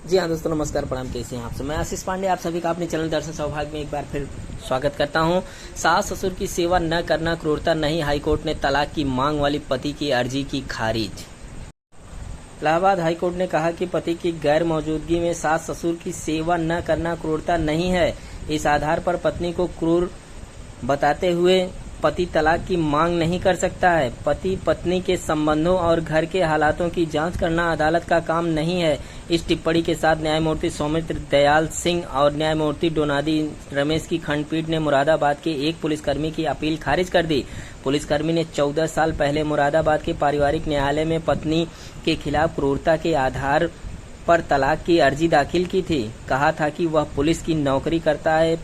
जी हाँ दोस्तों, नमस्कार, प्रणाम। कैसे हैं आप सब? मैं आशीष पांडे आप सभी का अपने चैनल दर्शन सौभाग्य में एक बार फिर स्वागत करता हूं। सास ससुर की सेवा न करना क्रूरता नहीं, हाईकोर्ट ने तलाक की मांग वाली पति की अर्जी की खारिज। इलाहाबाद हाईकोर्ट ने कहा कि पति की गैर मौजूदगी में सास ससुर की सेवा न करना क्रूरता नहीं है। इस आधार पर पत्नी को क्रूर बताते हुए पति तलाक की मांग नहीं कर सकता है। पति पत्नी के संबंधों और घर के हालातों की जांच करना अदालत का काम नहीं है। इस टिप्पणी के साथ न्यायमूर्ति सौमित्र दयाल सिंह और न्यायमूर्ति डोनादी रमेश की खंडपीठ ने मुरादाबाद के एक पुलिसकर्मी की अपील खारिज कर दी। पुलिसकर्मी ने 14 साल पहले मुरादाबाद के पारिवारिक न्यायालय में पत्नी के खिलाफ क्रूरता के आधार पर तलाक की अर्जी दाखिल की थी। कहा था कि वह पुलिस की नौकरी करता है,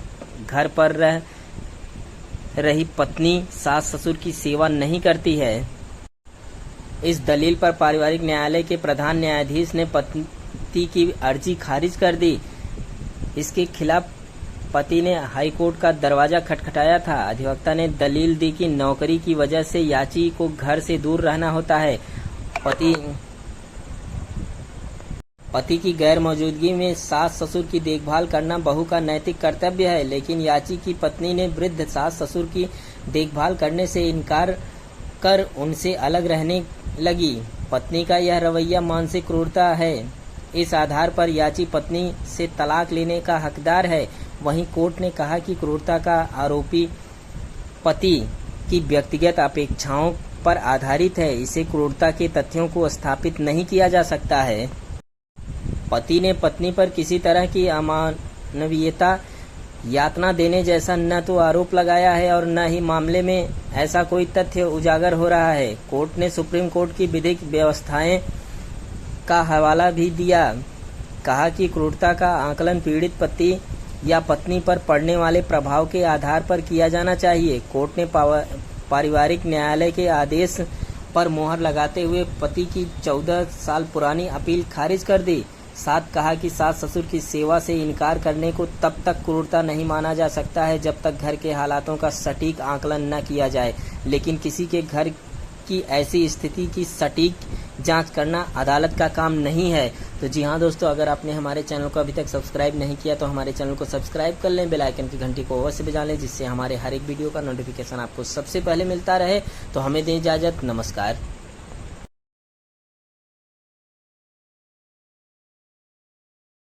घर पर रह रही पत्नी सास ससुर की सेवा नहीं करती है। इस दलील पर पारिवारिक न्यायालय के प्रधान न्यायाधीश ने पति की अर्जी खारिज कर दी। इसके खिलाफ पति ने हाईकोर्ट का दरवाजा खटखटाया था। अधिवक्ता ने दलील दी कि नौकरी की वजह से याची को घर से दूर रहना होता है। पति की गैर मौजूदगी में सास ससुर की देखभाल करना बहू का नैतिक कर्तव्य है, लेकिन याची की पत्नी ने वृद्ध सास ससुर की देखभाल करने से इनकार कर उनसे अलग रहने लगी। पत्नी का यह रवैया मानसिक क्रूरता है। इस आधार पर याची पत्नी से तलाक लेने का हकदार है। वहीं कोर्ट ने कहा कि क्रूरता का आरोपी पति की व्यक्तिगत अपेक्षाओं पर आधारित है। इसे क्रूरता के तथ्यों को स्थापित नहीं किया जा सकता है। पति ने पत्नी पर किसी तरह की अमानवीयता यातना देने जैसा न तो आरोप लगाया है और न ही मामले में ऐसा कोई तथ्य उजागर हो रहा है। कोर्ट ने सुप्रीम कोर्ट की विधिक व्यवस्थाएं का हवाला भी दिया। कहा कि क्रूरता का आकलन पीड़ित पति या पत्नी पर पड़ने वाले प्रभाव के आधार पर किया जाना चाहिए। कोर्ट ने पारिवारिक न्यायालय के आदेश पर मोहर लगाते हुए पति की 14 साल पुरानी अपील खारिज कर दी। साथ कहा कि सास ससुर की सेवा से इनकार करने को तब तक क्रूरता नहीं माना जा सकता है जब तक घर के हालातों का सटीक आकलन न किया जाए, लेकिन किसी के घर की ऐसी स्थिति की सटीक जांच करना अदालत का काम नहीं है। तो जी हाँ दोस्तों, अगर आपने हमारे चैनल को अभी तक सब्सक्राइब नहीं किया तो हमारे चैनल को सब्सक्राइब कर लें, बेल आइकन की घंटी को अवश्य बजा लें, जिससे हमारे हर एक वीडियो का नोटिफिकेशन आपको सबसे पहले मिलता रहे। तो हमें दें इजाजत, नमस्कार।